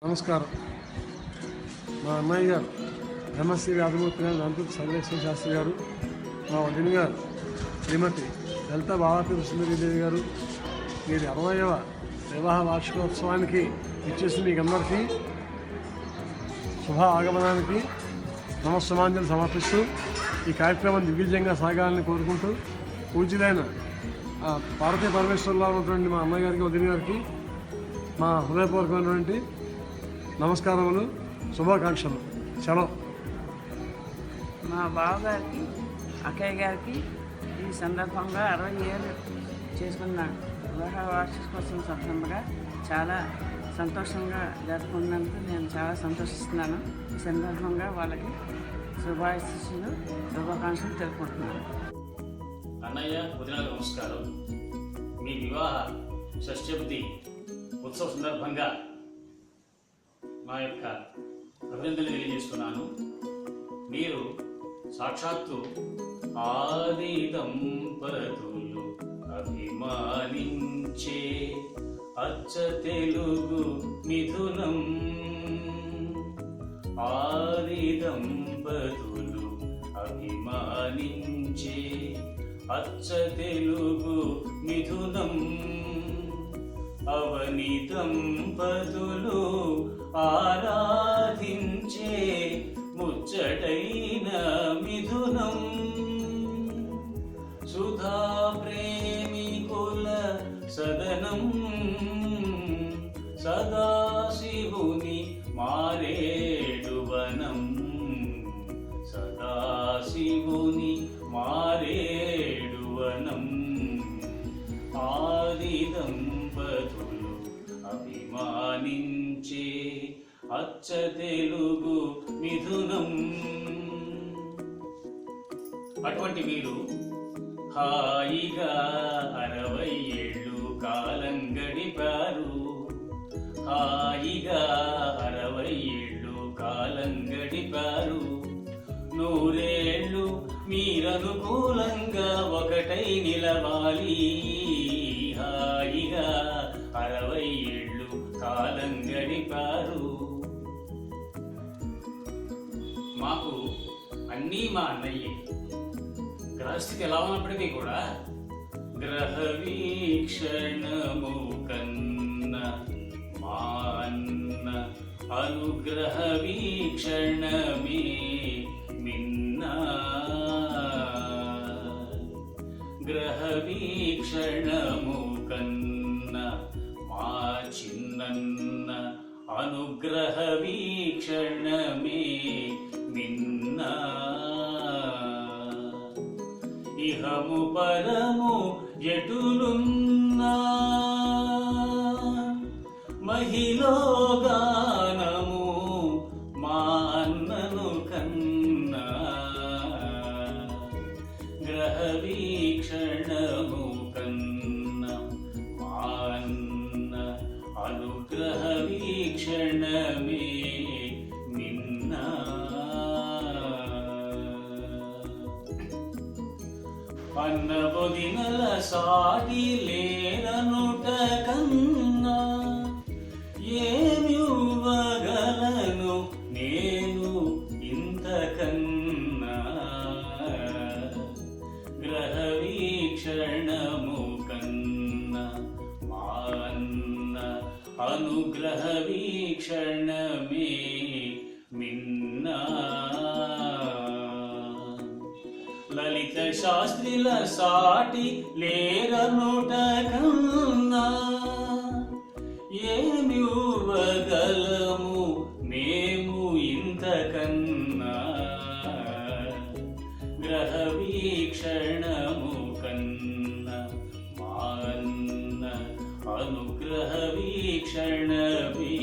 నమస్కారం. మా అన్నయ్య గారు ఎంఎస్సి రాజమూర్తి గారు, నందూరు సర్వేశ్వర శాస్త్రి గారు, మా వదిన గారు శ్రీమతి లలిత భారతి సుందరీదేవి గారు, వీరి 60వ వివాహ వార్షికోత్సవానికి ఇచ్చేసి మీకు అందరికీ శుభ ఆగమనానికి నమస్సమాంజలి సమర్పిస్తూ ఈ కార్యక్రమం దిగ్విజయంగా సాగాలని కోరుకుంటూ పూజ్యులైన పార్వతీ పరమేశ్వరులో ఉన్నటువంటి మా అన్నయ్య గారికి, వదిన గారికి మా హృదయపూర్వకమైనటువంటి నమస్కారములు, శుభాకాంక్షలు. సెలవు. మా బావగారికి, అక్కయ్య గారికి ఈ సందర్భంగా 60 ఏళ్ళు చేసుకున్న వివాహ వార్షికోత్సవం సందర్భంగా చాలా సంతోషంగా జరుపుకున్నందుకు నేను చాలా సంతోషిస్తున్నాను. ఈ సందర్భంగా వాళ్ళకి శుభాశీస్సులు, శుభాకాంక్షలు తెలుపుకుంటున్నాను. అన్నయ్య, వదినలకు నమస్కారం. మీ వివాహ షష్ఠబ్ది ఉత్సవ సందర్భంగా మా యొక్క అభినందనలు తెలియజేస్తున్నాను. మీరు సాక్షాత్తు ఆది దంపతులు అభిమానించే అచ్చ తెలుగు మిథునం, ఆది దంపతులు అభిమానించే అచ్చ తెలుగు మిథునం, అవని దంపతులు ఆరాధించే ముచ్చటైన మిథునం, సుధా ప్రేమికుల సదనం, సదాశివుని మారేడువనం, సదాశివుని మారేడువనం, ఆది దంపతులు అభిమానించే అచ్చ తెలుగు మిథునం. అటువంటి మీరు హాయిగా 60 ఏళ్ళు కాలం గడిపారు, హాయిగా 60 ఏళ్ళు కాలం గడిపారు, 100 ఏళ్ళు మీరనుకూలంగా ఒకటై నిలవాలి, హాయిగా 60 ఏళ్ళు కాలం గడిపారు. మాకు అన్నీ మా అన్నయ్యే. గ్రహస్థితి ఎలా ఉన్నప్పటికీ కూడా గ్రహ వీక్షణము కన్న మా అన్న అనుగ్రహ వీక్షణమే మిన్నా, గ్రహ వీక్షణము కన్న మా చిన్నన్న అనుగ్రహ వీక్షణమే మిన్నా, ఇహము పరము ఎటులున్నా మహిలో గానము మా అన్నను కన్నా, గ్రహ వీక్షణము కన్నా మా అన్న అనుగ్రహ వీక్షణమే మిన్నా. అన్న వదినల సాటి లేరనుట కన్నా ఏమివ్వగలను నేను ఇంతకన్నా, గ్రహ వీక్షణము కన్నా మా అన్న అనుగ్రహ వీక్షణమే మిన్నా, లలిత శాస్త్రిల సాటి లేరనుట కన్నా ఏమివ్వగలము మేము ఇంతకన్నా, గ్రహ వీక్షణము కన్నా మా అన్న అనుగ్రహ వీక్షణమే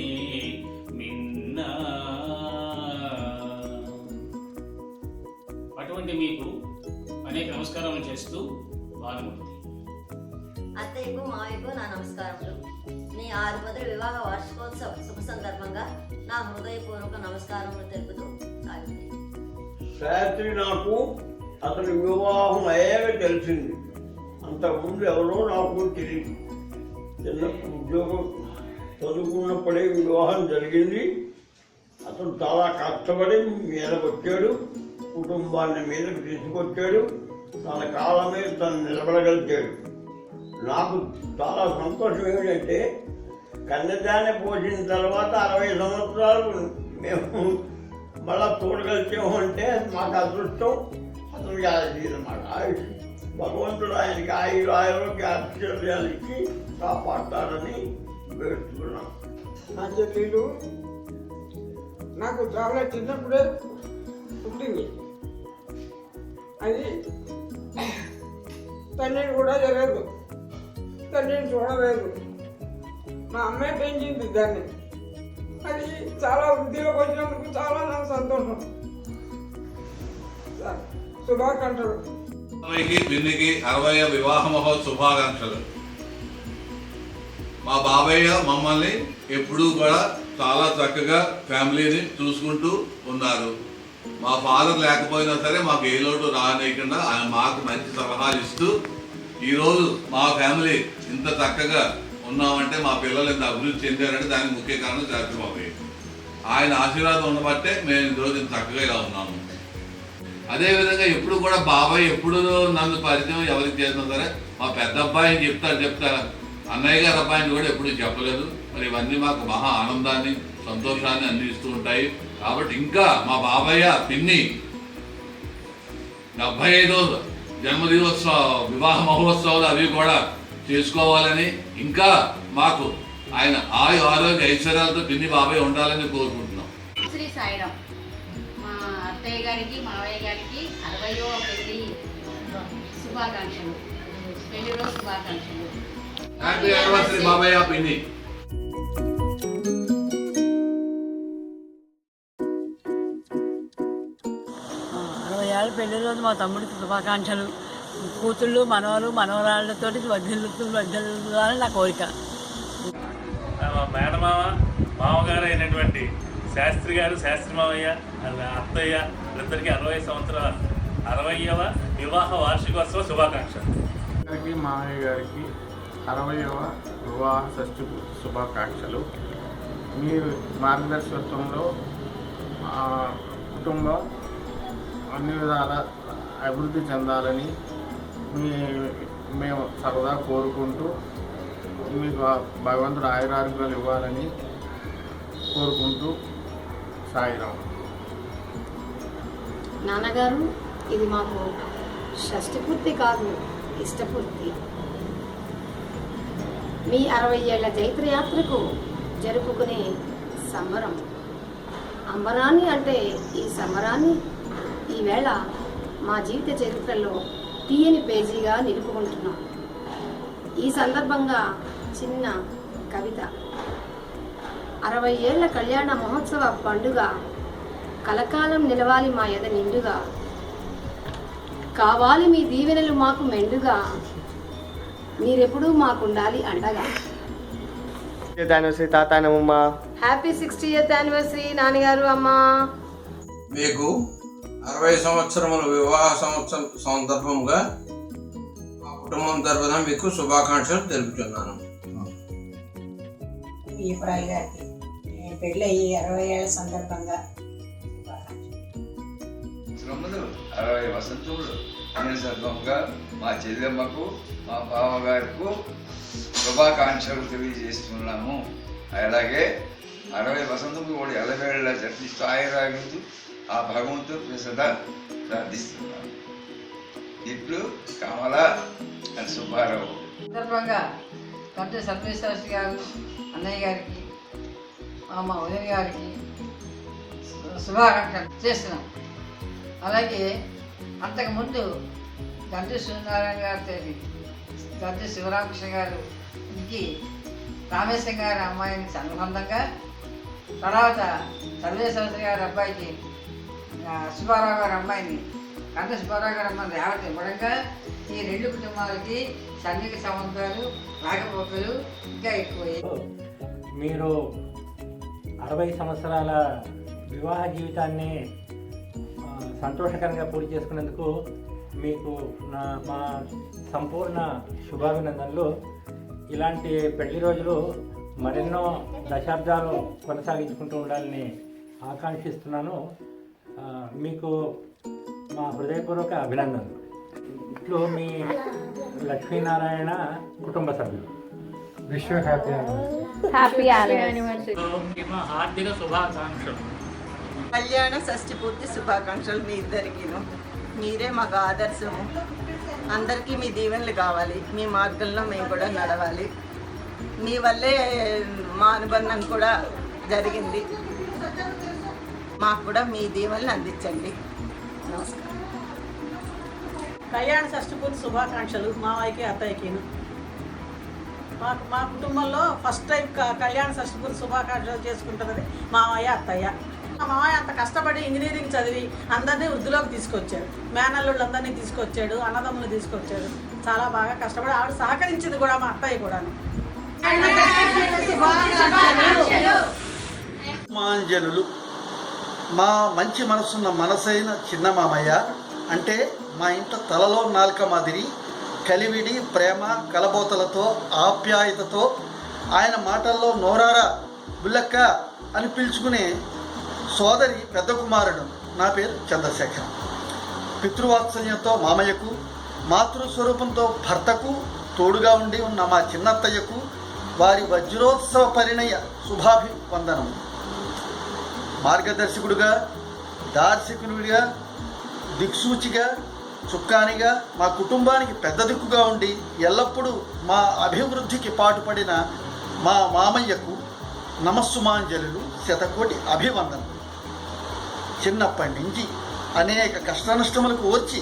మిన్నా. అటువంటి మీకు అనేక నమస్కారాలు చేస్తూ భానుమూర్తి. అత్తయ్యకు, మావయ్యకు నా నమస్కారములు. నీ 60వ వివాహ వార్షికోత్సవ శుభ సందర్భంగా నా హృదయపూర్వక నమస్కారములు తెలుపుతూ సాగింది. శాస్త్రి నాకు అతని వివాహం అయ్యాక తెలిసింది. అంతకుముందు ఎవరో నాకు తెలియదు. చిన్నప్పుడు ఉద్యోగం చదువుకున్నప్పుడే వివాహం జరిగింది. అతను చాలా కష్టపడి మీదకు వచ్చాడు, కుటుంబాన్ని మీదకు తీసుకొచ్చాడు, తన కాలం మీద తను నిలబడగలిగాడు. నాకు చాలా సంతోషం ఏమిటంటే కన్యదాన్ని పోసిన తర్వాత 60 సంవత్సరాలు మేము మళ్ళా చూడగలిగాము అంటే మాకు అదృష్టం. అతనికి అన్నమాట ఆయుష్ భగవంతుడు ఆయనకి ఆరోగ్య ఆశ్చర్యాలు ఇచ్చి కాపాడతాడని వేడుతున్నాం. నా చెల్లెలు నాకు చాలా చిన్నప్పుడే పుట్టింది. అది తండ్రిని కూడా జరగదు, తండ్రిని చూడలేదు. మా అమ్మాయి పెంచింది దాన్ని. అది చాలా వృద్ధిలోకి వచ్చినందుకు చాలా నాకు సంతోషం. శుభాకాంక్షలు. పిన్నికి 60వ వివాహ మహోత్సవ శుభాకాంక్షలు. మా బాబయ్య మమ్మల్ని ఎప్పుడూ కూడా చాలా చక్కగా ఫ్యామిలీని చూసుకుంటూ ఉన్నారు. మా ఫాదర్ లేకపోయినా సరే మాకు ఏ లోటు రానియకుండా ఆయన మాకు మంచి సలహాలు ఇస్తూ ఈరోజు మా ఫ్యామిలీ ఇంత చక్కగా ఉన్నామంటే మా పిల్లలు ఇంత అభివృద్ధి చెందారంటే దానికి ముఖ్య కారణం శాస్త్రి బాబయ్య. ఆయన ఆశీర్వాదం ఉండబట్టే మేము ఈరోజు ఇంత చక్కగా ఇలా ఉన్నాము. అదేవిధంగా ఎప్పుడు కూడా బాబాయ్ ఎప్పుడు నన్ను పరిచయం ఎవరికి చేసినా సరే మా పెద్ద అబ్బాయిని చెప్తారు, అన్నయ్య గారి అబ్బాయిని కూడా ఎప్పుడు చెప్పలేదు. మరి ఇవన్నీ మాకు మహా ఆనందాన్ని సంతోషాన్ని అందిస్తూ ఉంటాయి. కాబట్టి ఇంకా మా బాబయ్య పిన్ని 75వ జన్మదినోత్సవ వివాహ మహోత్సవాలు అవి కూడా చేసుకోవాలని, ఇంకా మాకు ఆయన ఆరోగ్య ఐశ్వర్యాలతో పిన్ని బాబాయ్ ఉండాలని కోరుకుంటున్నాం. శ్రీ సాయిరామ్. మా అత్తయ్య గారికి మావయ్య గారికి 60వ పెళ్లి శుభాకాంక్షలు, పెళ్లి రోజు శుభాకాంక్షలు. హ్యాపీ యానివర్సరీ బాబయ్య పిన్ని. 60 ఏళ్ళ పెళ్లి రోజు మా తమ్ముడికి శుభాకాంక్షలు. కూతుళ్ళు మనవలు మనవరాళ్ళతో వర్ధిల్లుతుందని నా కోరిక. మేనమామ మామగారు అయినటువంటి శాస్త్రి గారు, శాస్త్రి మామయ్య, అత్తయ్య ఇద్దరికి 60వ వివాహ వార్షికోత్సవ శుభాకాంక్షలు. మామయ్య గారికి 60వ వివాహ షష్ఠి శుభాకాంక్షలు. మీ మార్గదర్శకత్వంలో కుటుంబం అన్ని విధాల అభివృద్ధి చెందాలని మేము సరదా కోరుకుంటూ మీకు భగవంతుడు ఆయురారోగ్యాలు ఇవ్వాలని కోరుకుంటూ సాయిరాం. నాన్నగారు, ఇది మాకు షష్ఠి పూర్తి కాదు, ఇష్టపూర్తి. మీ 60 ఏళ్ల జైత్రయాత్రకు జరుపుకునే సంబరం. అంబరాన్ని అంటే ఈ సంబరాన్ని ఈవేళ మా జీవిత చరిత్రలో తీయని పేజీగా నిలుపుకుంటున్నాం. ఈ సందర్భంగా చిన్న కవిత. 60 ఏళ్ల కళ్యాణ మహోత్సవ పండుగ కలకాలం నిలవాలి మా ఎద నిండుగా. కావాలి మీ దీవెనలు మాకు మెండుగా, మీరెప్పుడూ మాకుండాలి అండగా. హ్యాపీ 60th యానివర్సరీ నాన్నగారు, అమ్మ. మీకు 60 సంవత్సరముల వివాహ సందర్భంగా మా కుటుంబం తరఫున మీకు శుభాకాంక్షలు తెలుపుతున్నాను. పెళ్ళి 60 ఏళ్ల సందర్భంగా 60 వసంతములు అనే సందర్భంగా మా చెల్లెమ్మకు మా బావగారికి శుభాకాంక్షలు తెలియజేస్తున్నాము. అలాగే 60 వసంతములు కూడా ఎలవేళ్ళ జరిపిస్తూ ఆయురాగించు ఆ భగవంతుడు సదా ప్రార్థిస్తున్నాను. ఇప్పుడు కమల అని సుబ్బారావు. సందర్భంగా తండ్రి సర్వేశ్వరరావు గారు, అన్నయ్య గారికి, మా ఉదయ గారికి శుభాకాంక్షలు చేస్తున్నాం. అలాగే అంతకుముందు గంటి సూర్యనారాయణ గారి, గంటి శివరామకృష్ణ గారు ఇంటికి రామేశ్వరం గారి అమ్మాయిని అనుబంధంగా, తర్వాత సర్వేశ్వర గారి అబ్బాయికి సుబ్బారావు గారి అమ్మాయిని, గంట సుబ్బారావు గారి అమ్మాయిని రేవతి ఇవ్వడంగా ఈ రెండు కుటుంబాలకి సన్నిహిత సంబంధాలు రాకపోకలు ఇంకా ఎక్కువయ్యాయి. మీరు 60 సంవత్సరాల వివాహ జీవితాన్ని సంతోషకరంగా పూర్తి చేసుకున్నందుకు మీకు మా సంపూర్ణ శుభాభినందనలు. ఇలాంటి పెళ్లి రోజులు మరెన్నో దశాబ్దాలు కొనసాగించుకుంటూ ఉండాలని ఆకాంక్షిస్తున్నాను. మీకు మా హృదయపూర్వక అభినందనలు. ఇట్లు మీ లక్ష్మీనారాయణ కుటుంబ సభ్యులు. విశ్వ హ్యాపీ మా హార్దిక శుభాకాంక్షలు. కళ్యాణ షష్ఠి పూర్తి శుభాకాంక్షలు మీ ఇద్దరికిను. మీరే మాకు ఆదర్శము. అందరికీ మీ దీవెనలు కావాలి. మీ మార్గంలో మేము కూడా నడవాలి. మీ వల్లే మా అనుబంధం కూడా జరిగింది. మాకు కూడా మీ దీవెనలు అందించండి. నమస్కారం. కళ్యాణ షష్ఠి పూర్తి శుభాకాంక్షలు మావయ్యకి అత్తయ్యకిను. మా కుటుంబంలో ఫస్ట్ టైం కళ్యాణ షష్ఠి పూర్తి శుభాకాంక్షలు చేసుకుంటున్నది మావయ్య అత్తయ్య. మా మావయ్య అంత కష్టపడి ఇంజనీరింగ్ చదివి అందరినీ వృద్ధిలోకి తీసుకొచ్చాడు. మేనల్లుళ్ళందరినీ తీసుకొచ్చాడు, అన్నదమ్ములు తీసుకొచ్చాడు. చాలా బాగా కష్టపడి ఆవిడ సహకరించింది కూడా మా అత్తయ్య కూడా. మాంజనులు మా మంచి మనసున్న మనసైన చిన్న మామయ్య అంటే మా ఇంట తలలో నాలుక మాదిరి కలివిడి ప్రేమ కలబోతలతో ఆప్యాయతతో ఆయన మాటల్లో నోరారా బుల్లక్క అని పిలుచుకునే సోదరి పెద్ద కుమారుడు. నా పేరు చంద్రశేఖర్. పితృవాత్సల్యంతో మామయ్యకు, మాతృస్వరూపంతో భర్తకు తోడుగా ఉండి ఉన్న మా చిన్నత్తయ్యకు వారి వజ్రోత్సవ పరిణయ శుభాభివందనం. మార్గదర్శకుడుగా, దార్శకుడిగా, దిక్సూచిగా, చుక్కానిగా మా కుటుంబానికి పెద్ద దిక్కుగా ఉండి ఎల్లప్పుడూ మా అభివృద్ధికి పాటుపడిన మా మామయ్యకు నమస్సుమాంజలు, శతకోటి అభివందనం. చిన్నప్పటి నుంచి అనేక కష్టనష్టములకు వచ్చి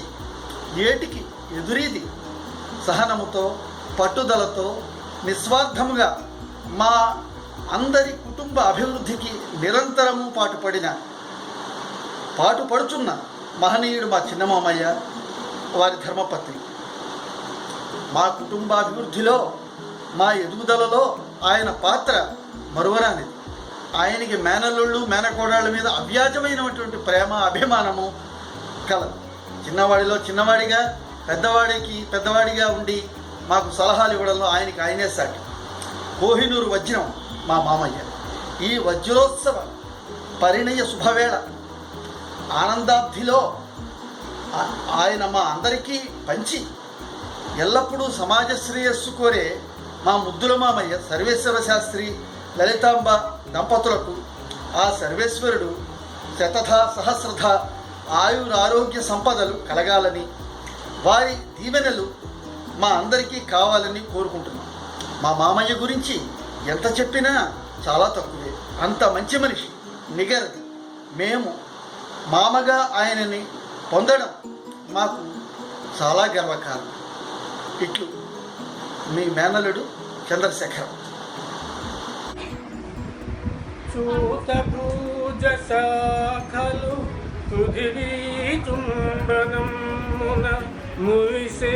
ఏటికి ఎదురీది సహనముతో పట్టుదలతో నిస్వార్థముగా మా అందరి కుటుంబ అభివృద్ధికి నిరంతరము పాటుపడుచున్న మహనీయుడు మా చిన్నమామయ్య, వారి ధర్మపత్ని. మా కుటుంబాభివృద్ధిలో, మా ఎదుగుదలలో ఆయన పాత్ర మరువరానిది. ఆయనకి మేనల్లుళ్ళు మేనకోడాళ్ళ మీద అవ్యాజమైనటువంటి ప్రేమ అభిమానము కలదు. చిన్నవాడిలో చిన్నవాడిగా, పెద్దవాడిగా ఉండి మాకు సలహాలు ఇవ్వడంలో ఆయనకి ఆయనే సాటి. కోహినూరు వజ్రం మా మామయ్య. ఈ వజ్రోత్సవ పరిణయ శుభవేళ ఆనందాబ్ధిలో ఆయన మా అందరికీ పంచి ఎల్లప్పుడూ సమాజ శ్రేయస్సు కోరే మా ముద్దుల మామయ్య సర్వేశ్వర శాస్త్రి లలితాంబ దంపతులకు ఆ సర్వేశ్వరుడు శతథ సహస్రథ ఆయురారోగ్య సంపదలు కలగాలని, వారి దీవెనలు మా అందరికీ కావాలని కోరుకుంటున్నాం. మా మామయ్య గురించి ఎంత చెప్పినా చాలా తక్కువే. అంత మంచి మనిషి, నిగరది. మేము మామగా ఆయనని పొందడం మాకు చాలా గర్వకారణం. ఇట్లు మీ మేనలుడు చంద్రశేఖర్. చూతపూజ శాఖలు తుదిరి చుంబనమున మురిసే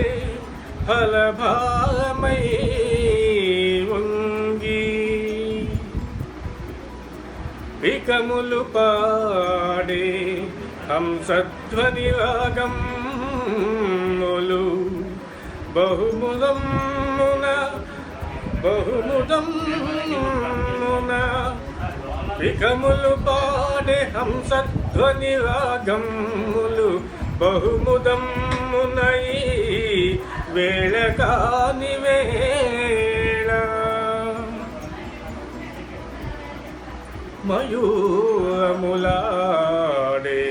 ఫలభామై వంగి పికములు పాడే హంసధ్వని రాగములు బహుముదమున పికములు పాడే హంసధ్వని రాగములు బహుముదమునై వేళ కాని వేళ మయూరములాడే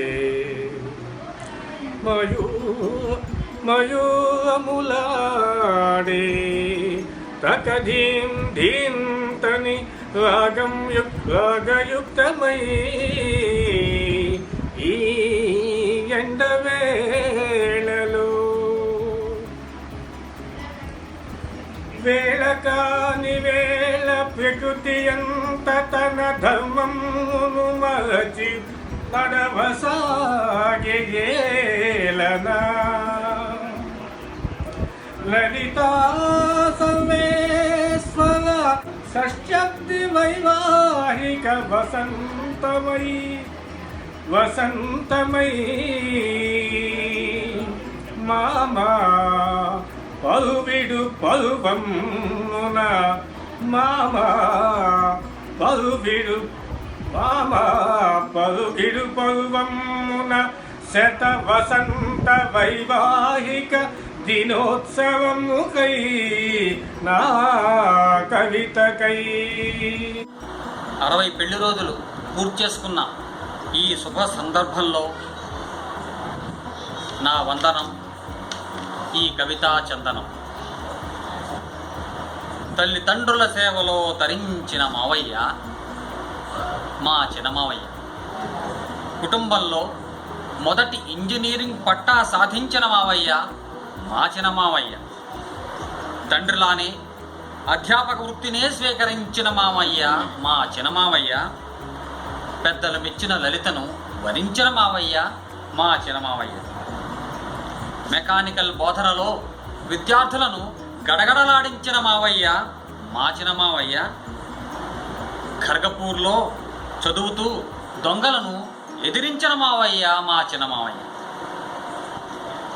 మయూరములాడే తకధీం ధీంతని రాగయుక్తమై ఈ ఎండవేళలో వేళ కాని వేళ ప్రకృతి అంత తన ధర్మమును మరచి పడవసాగేలనా లలితా సర్వేశ్వర షష్ఠి వైవాహిక వసంతమై మామా పలువిడు పలువమున మామ పలుగిడు పరువమున శత వసంత వైవాహిక దినోత్సవముకై నా కవితకై 60 పెళ్లి రోజులు పూర్తి చేసుకున్న ఈ శుభ సందర్భంలో నా వందనం ఈ కవితా చందనం. తల్లిదండ్రుల సేవలో తరించిన మావయ్య మా చిన్నమావయ్య. కుటుంబంలో మొదటి ఇంజనీరింగ్ పట్టా సాధించిన మావయ్య మా చిన్నమావయ్య. తండ్రిలానే అధ్యాపక వృత్తినే స్వీకరించిన మావయ్య మా చిన్నమావయ్య. పెద్దలు మెచ్చిన లలితను వరించిన మావయ్య మా చిన్నమావయ్య. మెకానికల్ బోధనలో విద్యార్థులను గడగడలాడించిన మావయ్య మా చిన్నమావయ్య. ఖర్గపూర్లో చదువుతూ దొంగలను ఎదిరించిన మావయ్య మా చిన్నమావయ్య.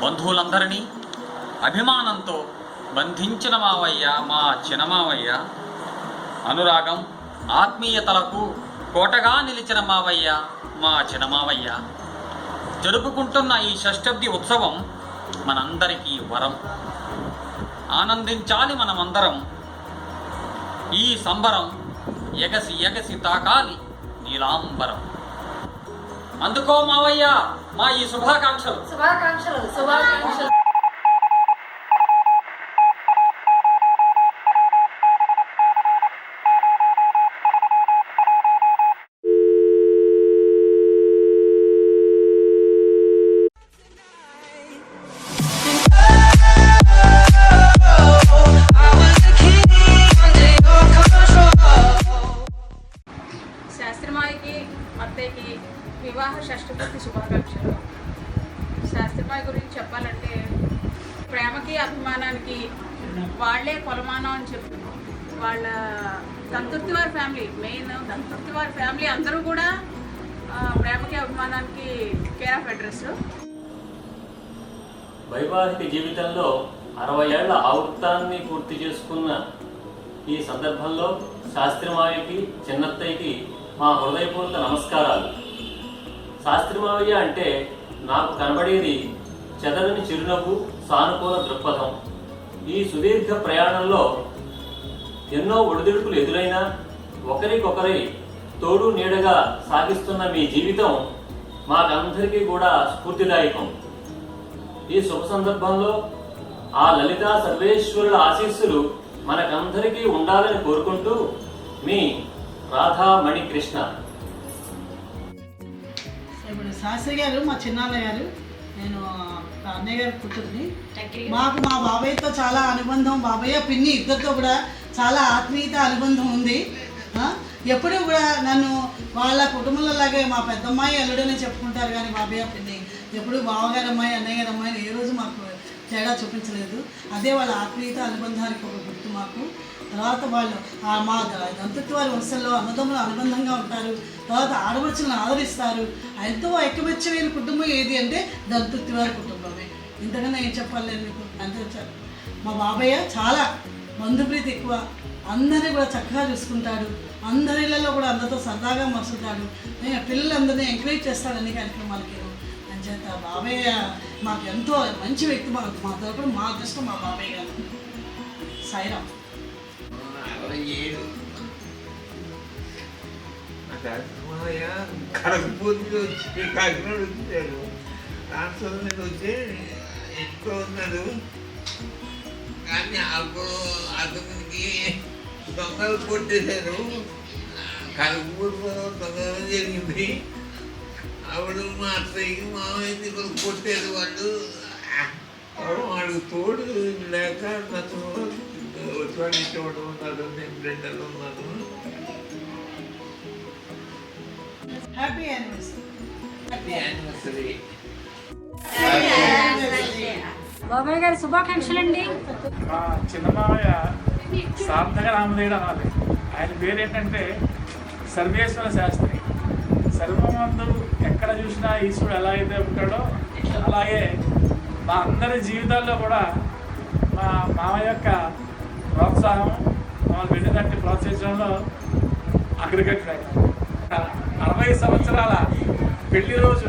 బంధువులందరినీ అభిమానంతో బంధించిన మావయ్య మా చిన్నమావయ్య. అనురాగం ఆత్మీయతలకు కోటగా నిలిచిన మావయ్య మా చిన్నమావయ్య. జరుపుకుంటున్న ఈ షష్ఠబ్ది ఉత్సవం మనందరికీ వరం. ఆనందించాలి మనమందరం. ఈ సంబరం ఎగసి ఎగసి తాకాలి నీలాంబరం. అందుకో మావయ్య మా ఈ శుభాకాంక్షలు. శుభాకాంక్షలు శుభాకాంక్షలు. శాస్త్రిమాయికి అత్తయ్యకి వివాహ షష్ఠపూర్తి శుభాకాంక్షలు. శాస్త్రిమాయి గురించి చెప్పాలంటే ప్రేమకి అభిమానానికి వాళ్లే కొలమానం అని చెప్పి వాళ్ళ దంతుర్తివారి ఫ్యామిలీ, మెయిన్ దంతుర్తివారి ఫ్యామిలీ అందరూ కూడా ప్రేమకి అభిమానానికి కేర్ ఆఫ్ అడ్రస్. వైవాహిక జీవితంలో 60 ఏళ్ల ఆవృత్తాన్ని పూర్తి చేసుకున్న ఈ సందర్భంలో శాస్త్రిమావయ్యకి చిన్నత్తయ్యకి మా హృదయపూర్వక నమస్కారాలు. శాస్త్రిమావయ్య అంటే నాకు కనబడేది చెదరని చిరునవ్వు, సానుకూల దృక్పథం. ఈ సుదీర్ఘ ప్రయాణంలో ఎన్నో ఒడిదుడుకులు ఎదురైనా ఒకరికొకరి తోడు నీడగా సాగిస్తున్న మీ జీవితం మాకందరికీ కూడా స్ఫూర్తిదాయకం. ఈ శుభ సందర్భంలో ఆ లలితా సర్వేశ్వరుల ఆశీస్సులు మనకందరికీ ఉండాలని కోరుకుంటూ మీ రాధామణి కృష్ణ. ఇప్పుడు శాస్త్రి గారు మా చిన్నాన్నయ్య గారు, నేను అన్నయ్య గారి కూతుర్ని. మాకు మా బాబాయ్తో చాలా అనుబంధం, బాబాయ్య పిన్ని ఇద్దరితో కూడా చాలా ఆత్మీయత అనుబంధం ఉంది. ఎప్పుడూ కూడా నన్ను వాళ్ళ కుటుంబంలో లాగే మా పెద్దమ్మాయి అల్లుడని చెప్పుకుంటారు, కానీ బాబాయ్య పిన్ని ఎప్పుడు బావగారు అమ్మాయి అన్నయ్య గారు అమ్మాయిని ఏ రోజు మాకు తేడా చూపించలేదు. అదే వాళ్ళ ఆత్మీయత అనుబంధానికి ఒక గుర్తు మాకు. తర్వాత వాళ్ళు మా దంతత్వ వారి వంశంలో అన్నదమ్ములు అనుబంధంగా ఉంటారు. తర్వాత ఆడపడుచులను ఆదరిస్తారు. ఎంతో ఐకమత్యమైన కుటుంబం ఏది అంటే దంతత్వ వారి కుటుంబమే. ఇంతకన్నా ఏం చెప్పాలి నేను మీకు అంతే. మా బాబయ్య చాలా బంధుప్రీతి ఎక్కువ, అందరినీ కూడా చక్కగా చూసుకుంటాడు, అందరిళ్ళలో కూడా అందరితో సరదాగా మసులుతాడు, పిల్లలందరినీ ఎంకరేజ్ చేస్తాడు అన్ని కార్యక్రమాలకి. అంచేత బాబయ్య మాకు ఎంతో మంచి వ్యక్తి. మా తరపున మా అదృష్టం మా బాబయ్య గారు. సాయిరామ్. 67 మావయ్య కడపూర్తి వచ్చి కాకినాడ వచ్చాడు. ట్రాన్స్ఫర్ మీద వచ్చి ఇంట్లో ఉన్నాడు. కానీ అప్పుడు అతనికి దొంగలు కొట్టేశారు. కడపూర్లో దొంగలు జరిగింది. అప్పుడు మా అత్తయ్యకి మామయ్యని కొట్టారు వాళ్ళు. వాడు తోడు లేక నన్ను చూడటం ఉన్నాడు. నేను రెండలు ఉన్నాను. Happy anniversary. Happy anniversary. బాబాయ్ గారి శుభాకాంక్షలు అండి. మా చిన్నమావయ్య సార్థక రామదేవుడు అనాలి. ఆయన పేరేంటంటే సర్వేశ్వర శాస్త్రి. సర్వమందు ఎక్కడ చూసినా ఈశ్వరుడు ఎలా అయితే ఉంటాడో అలాగే మా అందరి జీవితాల్లో కూడా మా మామయ్య యొక్క ప్రోత్సాహం, మా మమ్మల్ని వెన్నుదట్టి ప్రోత్సహించడంలో అగ్రగతి. 60 సంవత్సరాల పెళ్లి రోజు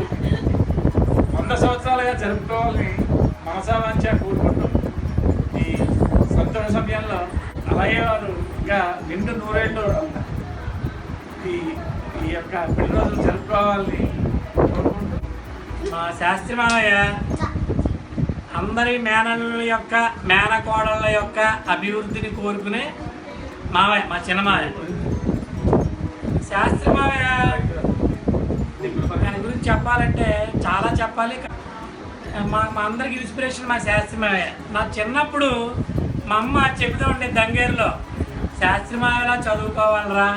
100 సంవత్సరాలుగా జరుపుకోవాలని మనసావాంఛ కోరుకుంటూ ఈ సంతోష సమయంలో అలాగే వారు ఇంకా నిండు నూరేళ్ళు ఈ యొక్క పెళ్లి రోజులు జరుపుకోవాలని కోరుకుంటూ మా శాస్త్రి మామయ్య అందరి మేనల్లుల యొక్క మేనకోడళ్ళ యొక్క అభివృద్ధిని కోరుకునే మామయ్య, మా చిన్న మామయ్య. శాస్త్రి మామయ్య ఆయన గురించి చెప్పాలంటే చాలా చెప్పాలి. మా అందరికి ఇన్స్పిరేషన్ మా శాస్త్రి మామయ్య. నా చిన్నప్పుడు మా అమ్మ చెబుతూ ఉండేది దంగేరులో, శాస్త్రి మామయ్యలా చదువుకోవాలరా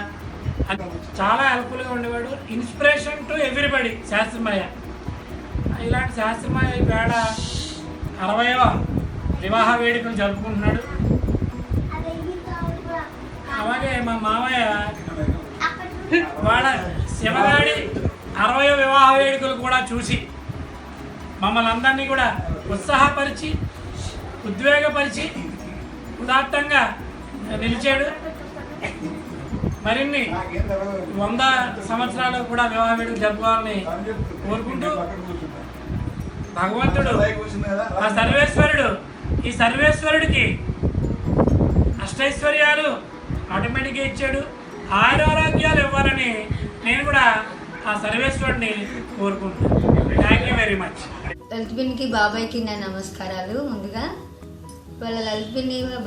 అని. చాలా హెల్ప్ఫుల్గా ఉండేవాడు. ఇన్స్పిరేషన్ టు ఎవ్రీబడి శాస్త్రి మామయ్య. ఇలాంటి శాస్త్రి మామయ్య వేడ 60వ వివాహ వేడుకలు జరుపుకుంటున్నాడు. అలాగే మా మామయ్య వాళ్ళ శివగాడి 60వ వివాహ వేడుకలు కూడా చూసి మమ్మల్ని అందరినీ కూడా ఉత్సాహపరిచి ఉద్వేగపరిచి ఉదాత్తంగా నిలిచాడు. మరిన్ని 100 సంవత్సరాలు కూడా వివాహ వేడుకలు జరుపుకోవాలని కోరుకుంటూ భగవంతుడు ఆ సర్వేశ్వరుడు ఈ సర్వేశ్వరుడికి అష్టైశ్వర్యాలు ఆటోమేటిక్గా ఇచ్చాడు. ఆరోగ్యాలు ఇవ్వాలని నేను కూడా ఆ సర్వేశ్వరుడిని కోరుకుంటున్నాను. Thank you very much. Lalit కి బాబాయ్కి నా నమస్కారాలు. ముందుగా వాళ్ళ లలిత్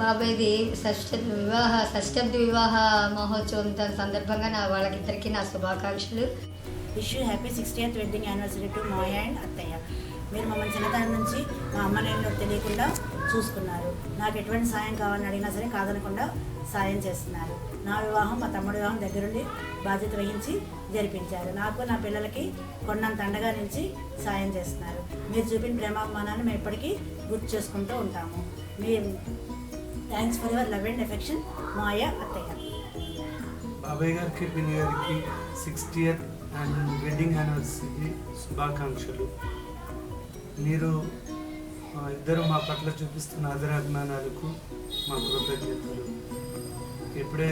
బాబాయ్ది షష్ఠబ్ది వివాహ మహోత్సవం సందర్భంగా వాళ్ళకిద్దరికి నా శుభాకాంక్షలు. Wish you happy 60th wedding anniversary to మాయ అండ్ అత్తయ్య. మీరు మమ్మల్ని చిన్నతనం నుంచి మా అమ్మ నేను తెలియకుండా చూసుకున్నారు. నాకు ఎటువంటి సాయం కావాలని అడిగినా సరే కాదనకుండా సాయం చేస్తున్నారు. నా వివాహం మా తమ్ముడి వివాహం దగ్గరుండి బాధ్యత వహించి జరిపించారు. నాకు నా పిల్లలకి కొండంత అండగా నిలిచి సాయం చేస్తున్నారు. మీరు చూపిన ప్రేమాభిమానాన్ని మేము ఎప్పటికీ గుర్తు చేసుకుంటూ ఉంటాము. మీ thanks for your love and affection Maya అత్తయ్య. బాబాయ్ గారికి పిన్ని గారికి 60th అండ్ వెడ్డింగ్ యానివర్సరీ శుభాకాంక్షలు. మీరు ఇద్దరు మా పట్ల చూపిస్తున్న ఆదరాభిమానాలకు మా కృతజ్ఞతలు. ఎప్పుడే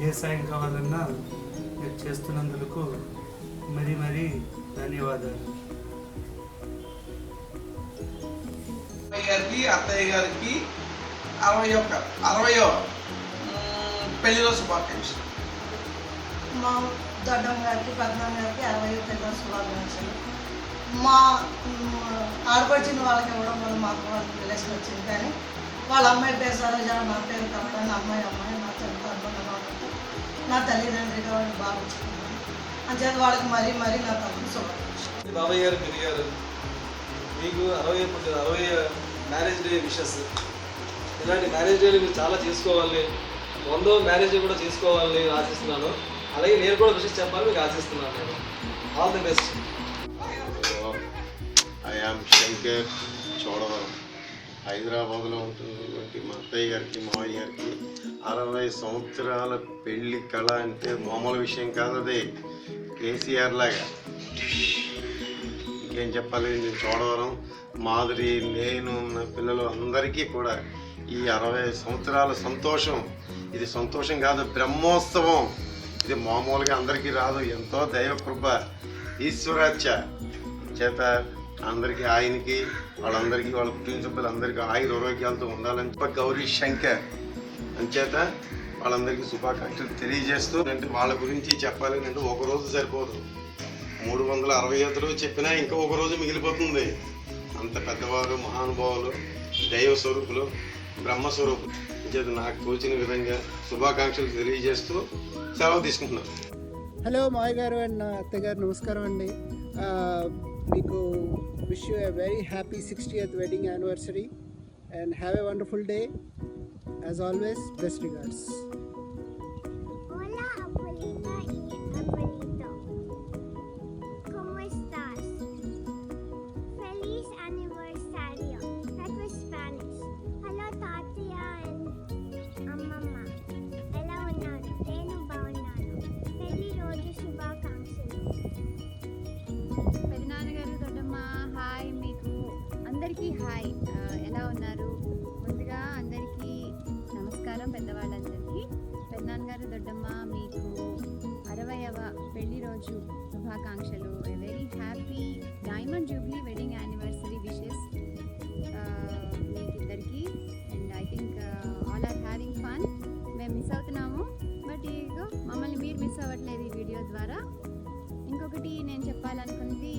ఏ సాయం కావాలన్నా మీరు చేస్తున్నందుకు మరీ మరీ ధన్యవాదాలు. గారికి అత్తయ్య గారికి 60వ పెళ్లిలో శుభాకాంక్షలు. మా దొడ్డమ్మ గారికి పద్మమ్మ గారికి 60వ పెళ్లిలో శుభాకాంక్షలు. మా ఆడపడిచిన వాళ్ళకి ఇవ్వడం వల్ల మాకు రిలేషన్ వచ్చింది. కానీ వాళ్ళ అమ్మాయి పేరు సరోజ, నా పేరు కప్పడానికి అమ్మాయి నా చెంత అనుకుంటున్నాను. నా తల్లిదండ్రులుగా వాళ్ళు భావించుకున్నాను. అంచేత వాళ్ళకి మరీ మరీ నా తమ్ముడు శుభాకాంక్షలు. బాబాయ్ గారు పిన్ని గారు మీకు 60 మ్యారేజ్ డే విషెస్. ఇలాంటి మ్యారేజ్ డేలు మీరు చాలా చేసుకోవాలి. 100వ మ్యారేజ్ డే కూడా చేసుకోవాలని ఆశిస్తున్నాను. అలాగే నేను కూడా విషెస్ చెప్పాలని మీకు ఆశిస్తున్నాను. నేను all the best. I am Shankar Chodavaram. హైదరాబాద్లో ఉంటున్నటువంటి మా అత్తయ్య గారికి మావయ్య గారికి 60 సంవత్సరాల పెళ్లి కళ అంటే మామూలు విషయం కాదు. అదే కేసీఆర్ లాగా. ఇంకేం చెప్పాలి, నేను చోడవరం మాధురి, నేను, నా పిల్లలు అందరికీ కూడా ఈ 60 సంవత్సరాల సంతోషం. ఇది సంతోషం కాదు, బ్రహ్మోత్సవం. ఇది మామూలుగా అందరికీ రాదు. ఎంతో దైవకృప, ఈశ్వరాచ్చ చేత అందరికీ, ఆయనకి, వాళ్ళందరికీ, వాళ్ళ కుటుంబ సభ్యులందరికీ ఆరోగ్యాలతో ఉండాలని గౌరీ శంకర్ అంచేత వాళ్ళందరికీ శుభాకాంక్షలు తెలియజేస్తూ. అంటే వాళ్ళ గురించి చెప్పాలి అంటే ఒకరోజు సరిపోదు. 365 చెప్పినా ఇంకా ఒక రోజు మిగిలిపోతుంది. అంత పెద్దవారు, మహానుభావులు, దైవ స్వరూపులు, బ్రహ్మస్వరూపులు. అంచేత నాకు తోచిన విధంగా శుభాకాంక్షలు తెలియజేస్తూ సెలవు తీసుకుంటున్నాను. హలో మాయ గారు అండ్ అత్తయ్య గారు నమస్కారం అండి. మీకు wish you a very happy 60th wedding anniversary and have a wonderful day. As always best regards. పెదనాన్నగారు, దొడ్డమ్మ, హాయ్. మీకు అందరికీ హాయ్. ఎలా ఉన్నారు? ముందుగా అందరికీ నమస్కారం, పెద్దవాళ్ళందరికీ. దొడ్డమ్మ మీకు 60వ పెళ్లి రోజు శుభాకాంక్షలు. A very happy diamond jubilee wedding anniversary wishes మీకిద్దరికి. And I think all are having fun. మేము మిస్ అవుతున్నాము, బట్ ఇగో మమ్మల్ని మీరు మిస్ అవ్వట్లేదు ఈ వీడియో ద్వారా. ఇంకొకటి నేను చెప్పాలనుకుంది,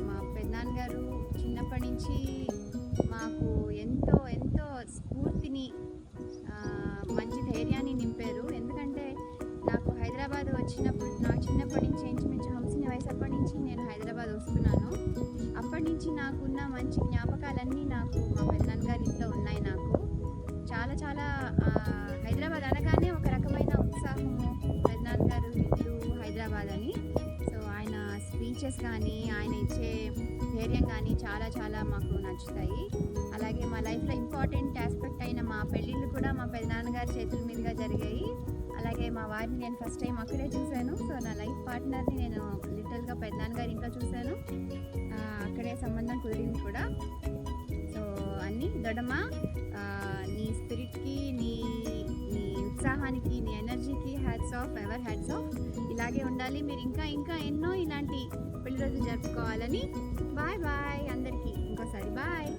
మా పెద్దనాన్నగారు చిన్నప్పటి నుంచి మాకు ఎంతో ఎంతో స్ఫూర్తిని, మంచి ధైర్యాన్ని నింపారు. ఎందుకంటే నాకు హైదరాబాద్ వచ్చినప్పుడు, నాకు చిన్నప్పటి నుంచి ఇంచుమించు హంసిని వయసప్పటి నుంచి నేను హైదరాబాద్ వస్తున్నాను. అప్పటి నుంచి నాకున్న మంచి జ్ఞాపకాలన్నీ నాకు మా పెద్దనాన్నగారి ఇంట్లో ఉన్నాయి. నాకు చాలా చాలా హైదరాబాద్ అనగానే ఒక రకమైన ఉత్సాహము, పెద్దనాన్నగారు ఇల్లు హైదరాబాద్ అని. సో ఆయన స్పీచెస్ కానీ ఆయన ఇచ్చే ధైర్యం కానీ చాలా చాలా మాకు నచ్చుతాయి. అలాగే మా లైఫ్లో ఇంపార్టెంట్ ఆస్పెక్ట్ అయిన మా పెళ్ళిళ్ళు కూడా మా పెద్దనాన్నగారి చేతుల మీదుగా జరిగాయి. అలాగే మా వారిని నేను ఫస్ట్ టైం అక్కడే చూశాను. సో నా లైఫ్ పార్ట్నర్ని నేను లిటరల్గా పెద్దనాన్నగారి ఇంట్లో చూశాను. అక్కడే సంబంధం కుదిరింది కూడా. సో అన్నీ దొడ్డమ్మ, నీ స్పిరిట్కి, నీ ఉత్సాహానికి, నీ ఎనర్జీకి hats off, ever hats off. ఇలాగే ఉండాలి మీరు. ఇంకా ఇంకా ఎన్నో ఇలాంటి పెళ్లి రోజులు జరుపుకోవాలని. బాయ్ బాయ్ అందరికీ, ఇంకోసారి బాయ్.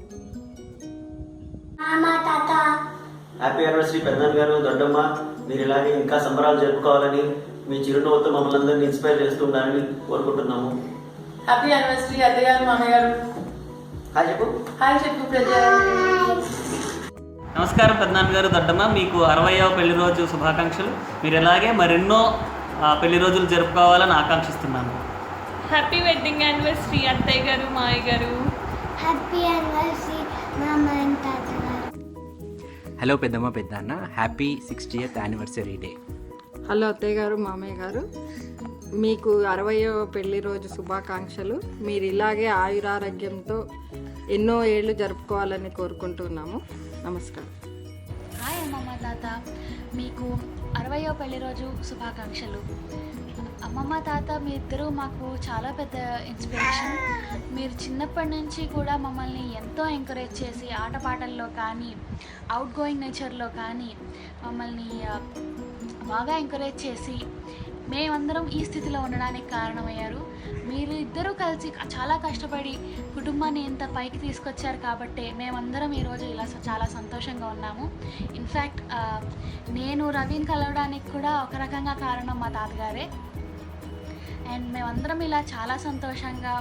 హ్యాపీ యానివర్సరీ పెద్దనాన్న గారు, దొడ్డమ్మ. మీరు ఇలాగే ఇంకా సంబరాలు జరుపుకోవాలని, మీ చిరునవ్వుతో మమ్మల్ని అందరినీ ఇన్స్పైర్ చేస్తూ ఉండాలని కోరుకుంటున్నాము. హ్యాపీ యానివర్సరీ అత్తయ్య గారు, మామయ్య గారు. హాయ్ చెప్పు. హాయ్ చెప్పు ప్రజా. నమస్కారం పెద్దనాన్న గారు, దొడ్డమ్మ. మీకు 60వ పెళ్లి రోజు శుభాకాంక్షలు. మీరు ఇలాగే మరెన్నో పెళ్లి రోజులు జరుపుకోవాలని ఆకాంక్షిస్తున్నాను. హ్యాపీ వెడ్డింగ్ యానివర్సరీ అత్తయ్య గారు, మామయ్య గారు. హ్యాపీ యానివర్సరీ మామయ్య అండ్ తాత గారు. హలో పెద్దమ్మ, పెద్దన్న. Happy 60th anniversary day. Hello అత్తయ్య గారు, మామయ్య గారు. మీకు 60వ పెళ్లి రోజు శుభాకాంక్షలు. మీరు ఇలాగే ఆయురారోగ్యంతో ఎన్నో ఏళ్ళు జరుపుకోవాలని కోరుకుంటున్నాము. నమస్కారం. హాయ్ అమ్మమ్మ తాత, మీకు 60వ పెళ్లి రోజు శుభాకాంక్షలు. అమ్మమ్మ తాత మీ ఇద్దరు మాకు చాలా పెద్ద ఇన్స్పిరేషన్. మీరు చిన్నప్పటి నుంచి కూడా మమ్మల్ని ఎంతో ఎంకరేజ్ చేసి ఆటపాటల్లో కానీ, అవుట్ గోయింగ్ నేచర్లో కానీ మమ్మల్ని బాగా ఎంకరేజ్ చేసి మేమందరం ఈ స్థితిలో ఉండడానికి కారణమయ్యారు. మీరు ఇద్దరూ కలిసి చాలా కష్టపడి కుటుంబాన్ని ఇంత పైకి తీసుకొచ్చారు కాబట్టి మేమందరం ఈరోజు ఇలా చాలా సంతోషంగా ఉన్నాము. ఇన్ఫ్యాక్ట్ నేను రవిని కలవడానికి కూడా ఒక రకంగా కారణం మా తాతగారే. అండ్ మేమందరం ఇలా చాలా సంతోషంగా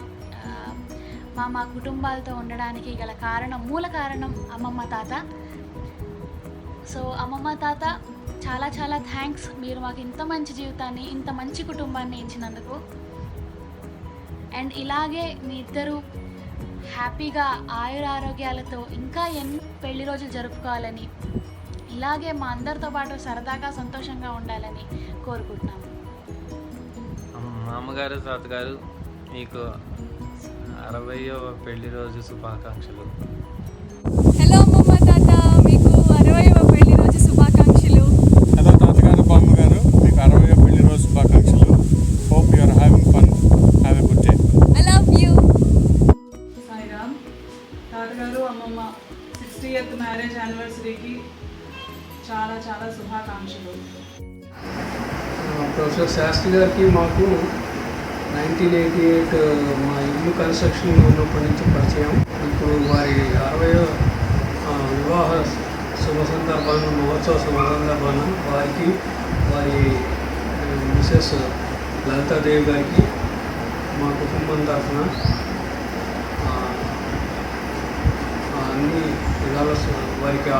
మా కుటుంబాలతో ఉండడానికి గల కారణం, మూల కారణం అమ్మమ్మ తాత. సో అమ్మమ్మ తాత చాలా చాలా థ్యాంక్స్. మీరు మాకు ఇంత మంచి జీవితాన్ని, ఇంత మంచి కుటుంబాన్ని ఇచ్చినందుకు. అండ్ ఇలాగే మీ ఇద్దరు హ్యాపీగా ఆయురారోగ్యాలతో ఇంకా ఎన్నో పెళ్లి రోజులు జరుపుకోవాలని, ఇలాగే మా అందరితో పాటు సరదాగా సంతోషంగా ఉండాలని కోరుకుంటున్నాము. మామగారు, తాతగారు, మీకు 60వ పెళ్లి రోజు శుభాకాంక్షలు. హలో అమ్మమ్మ తాత, మీకు 60వ పెళ్లి రోజు శుభాకాంక్షలు. హలో తాతగారు, బామ్మగారు, మీకు 60వ పెళ్లి రోజు శుభాకాంక్షలు. Hope you are having fun. Have a good day. I love you. Sairam. తాతగారు, అమ్మమ్మ 60th మ్యారేజ్ యానివర్సరీకి చాలా చాలా శుభాకాంక్షలు. ప్రొఫెసర్ శాస్త్రి గారికి మాకు 1988 మా ఇల్లు కన్స్ట్రక్షన్ ఉన్నప్పటి నుంచి పరిచయం. ఇప్పుడు వారి 60వ వివాహ శుభ సందర్భాన, మహోత్సవ శుభ సందర్భాన వారికి, వారి మిసెస్ లలితాదేవి గారికి మా కుటుంబం తరఫున అన్ని విధాల వారికి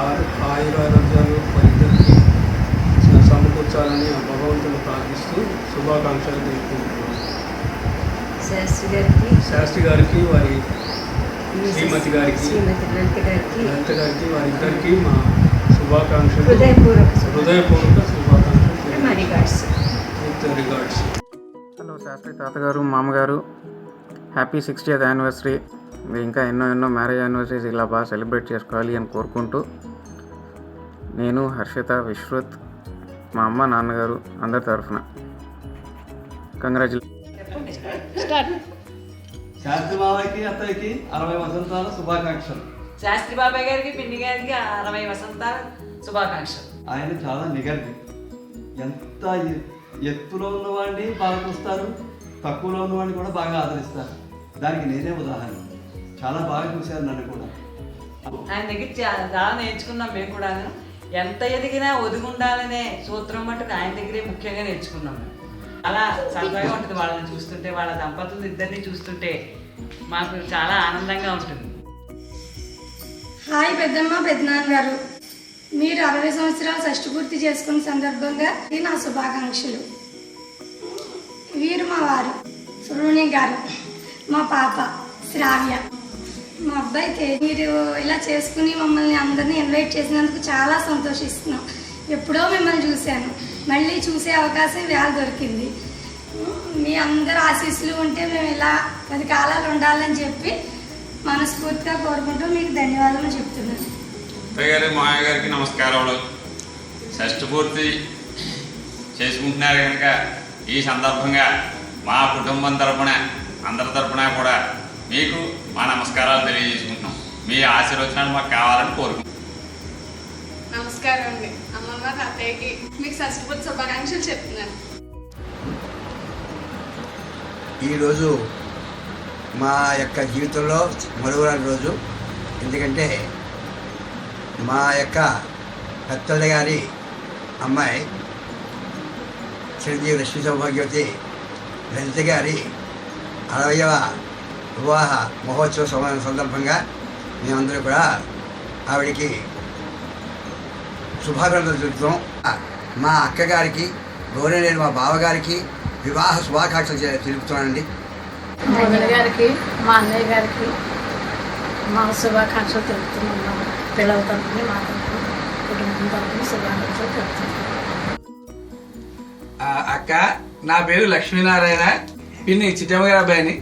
ఆయురారోగ్యాలు వారిద్దరికి సమకూర్చాలని భగవంతుని ప్రార్థిస్తూ శుభాకాంక్షలు తెలుపుకుంటున్నాను. శాస్త్రి గారికి, వారి శ్రీమతి గారికి, లలిత గారికి, వారిద్దరికి మా శుభాకాంక్షలు, హృదయపూర్వక శుభాకాంక్షలు. With regards. హలో శాస్త్రి తాతగారు, మామగారు, హ్యాపీ 60th యానివర్సరీ. మీరు ఇంకా ఎన్నో మ్యారేజ్ యానివర్సరీస్ ఇలా బాగా సెలబ్రేట్ చేసుకోవాలి అని కోరుకుంటూ, నేను హర్షిత, విశ్రుత్, మా అమ్మ, నాన్నగారు అందరి తరఫున కంగ్రాచులేషన్. శాస్త్రి బాబాయ్కి, అత్తయ్యకి 60 వసంతాల శుభాకాంక్షలు. శాస్త్రి బాబాయ్ గారికి, పిన్ని గారికి 60 వసంతాల శుభాకాంక్షలు. ఆయన చాలా నిగర్వి. ఎంత ఎత్తులో ఉన్నవాడిని బాగా చూస్తారు, తక్కువలో ఉన్నవాడిని కూడా బాగా ఆదరిస్తారు. దానికి నేనే ఉదాహరణ. చాలా బాగా చూశారు నన్ను కూడా. ఆయన దగ్గర చాలా నేర్చుకున్నాం మేము కూడా. ఎంత ఎదిగినా ఒదిగుండాలనే సూత్రం మటుకు ఆయన దగ్గరే ముఖ్యంగా నేర్చుకున్నాం. అలా సరదాగా ఉంటుంది వాళ్ళని చూస్తుంటే, వాళ్ళ దంపతులు ఇద్దరిని చూస్తుంటే మాకు చాలా ఆనందంగా ఉంటుంది. హాయ్ పెద్దమ్మ పెద్దనాన్న గారు, మీరు 60 సంవత్సరాలు షష్ఠి పూర్తి చేసుకున్న సందర్భంగా నా శుభాకాంక్షలు. వీరు మా వారు సురుణి గారు, మా పాప శ్రావ్య, మా అబ్బాయికి మీరు ఇలా చేసుకుని మమ్మల్ని అందరినీ ఇన్వైట్ చేసినందుకు చాలా సంతోషిస్తున్నాం. ఎప్పుడో మిమ్మల్ని చూశాను, మళ్ళీ చూసే అవకాశం వేళ దొరికింది. మీ అందరు ఆశీస్సులు ఉంటే మేము ఇలా 10 కాలాలు ఉండాలని చెప్పి మనస్ఫూర్తిగా కోరుకుంటూ మీకు ధన్యవాదాలు చెప్తున్నాను. గారి మాయ గారికి నమస్కారములు. షష్ఠి పూర్తి చేసుకుంటున్నారు కనుక ఈ సందర్భంగా మా కుటుంబం తరపున అందరి తరపున కూడా మీకు మా నమస్కారాలు తెలియజేసుకుంటున్నాం. మీ ఆశీర్వచనాలు మాకు కావాలని కోరుకుంటున్నాం. నమస్కారం అండి. అమ్మమ్మ తాతయ్యకి మీకు షష్ఠి పూర్తి శుభాకాంక్షలు చెప్తున్నాను. ఈరోజు మా యొక్క జీవితంలో మరువరాని రోజు. ఎందుకంటే మా యొక్క పెద్దల గారి అమ్మాయి చిరంజీవి లక్ష్మీ సౌభాగ్యవతి లలిత గారి 60వ వివాహ మహోత్సవ సందర్భంగా మేమందరూ కూడా ఆవిడికి శుభాకాంక్షలు తెలుపుతాం. మా అక్కగారికి గౌరవనీయులు మా బావగారికి వివాహ శుభాకాంక్షలు తెలుపుతున్నానండి. మా వదిన గారికి, మా అన్నయ్య గారికి మా శుభాకాంక్షలు తెలుపుతున్నాం. పిల్లల తరఫున, మా తరఫున, కుటుంబం తరఫున శుభాకాంక్షలు తెలుపుతున్నాం. అక్క, నా పేరు లక్ష్మీనారాయణ, పిన్ని చిట్టమ్మ గారి అబ్బాయిని.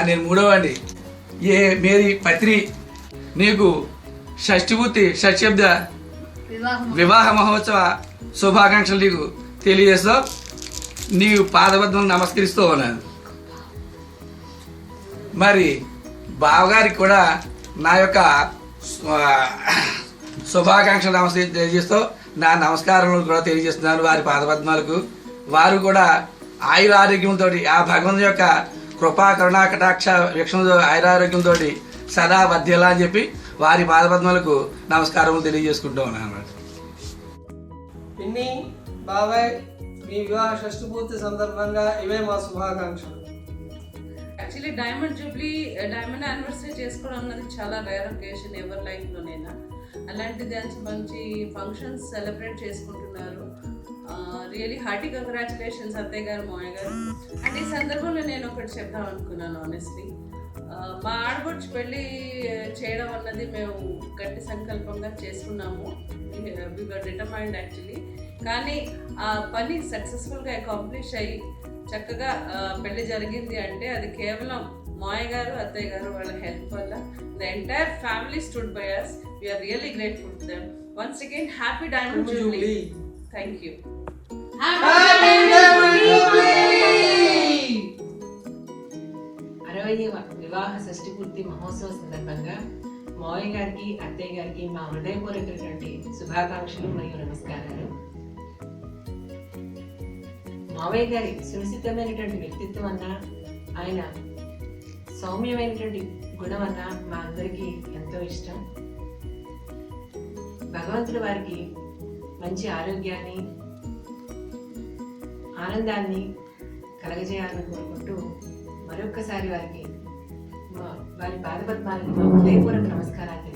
నేను 3వవాడిని. ఏ మేరీ పత్రి, నీకు షష్ఠిపూర్తి షష్ఠబ్ద వివాహ మహోత్సవ శుభాకాంక్షలు నీకు తెలియజేస్తూ నీవు పాదబద్ధం నమస్కరిస్తూ ఉన్నాను. మరి బావగారికి కూడా నా యొక్క శుభాకాంక్షలు తెలియజేస్తూ నా నమస్కారములు కూడా తెలియజేస్తున్నాను వారి పాదపద్మాలకు. వారు కూడా ఆయురారోగ్యంతో, ఆ భగవంతుని యొక్క కృపా కరుణా కటాక్ష వీక్షణతో ఆయురారోగ్యంతో సదా వర్ధిల్లా అని చెప్పి వారి పాదపద్మాలకు నమస్కారములు తెలియజేసుకుంటూ ఉన్నాను అన్నమాట. పిన్ని, బాబాయ్, మీ వివాహ షష్ఠి పూర్తి సందర్భంగా ఇవే మా శుభాకాంక్షలు. Actually diamond Jubilee, diamond anniversary చేసుకోవడం అన్నది చాలా రేర్ ఒకేషన్ ఎవరి లైఫ్లోనైనా. అలాంటిది మంచి ఫంక్షన్స్ సెలబ్రేట్ చేసుకుంటున్నారు. రియలీ హార్టీ కంగ్రాచులేషన్స్ అత్తయ్య గారు, మాయ గారు. అండ్ ఈ సందర్భంలో నేను ఒకటి చెప్దాం అనుకున్నాను. ఆనెస్ట్లీ మా ఆడబడుచు పెళ్ళి చేయడం అన్నది మేము గట్టి సంకల్పంగా చేసుకున్నాము. వి వర్ డిటర్మైన్డ్ యాక్చువల్లీ. కానీ ఆ పని సక్సెస్ఫుల్గా అకాంప్లిష్ అయ్యి చక్కగా పెళ్లి జరిగింది అంటే అది కేవలం మాయ గారు, అత్తయ్య గారు వాళ్ళ హెల్ప్ వల్ల. The entire family stood by us. We are really grateful to them. Once again, happy Diamond Jubilee. Thank you. Happy Diamond Jubilee. 60వ వివాహ షష్ఠి పూర్తి మహోత్సవ సందర్భంగా మావయ్య గారికి, అత్తయ్య గారికి మా హృదయపూర్వకమైనటువంటి శుభాకాంక్షలు మరియు నమస్కారాలు. మావయ్య గారి సునిశ్చితమైనటువంటి వ్యక్తిత్వం అన్నా, ఆయన సౌమ్యమైనటువంటి గుణం అన్నా మా అందరికీ ఎంతో ఇష్టం. భగవంతుడు వారికి మంచి ఆరోగ్యాన్ని, ఆనందాన్ని కలగజేయాలని కోరుకుంటూ మరొక్కసారి వారికి వారి పాదపద్మాలకు మా హృదయపూర్వక నమస్కారాలు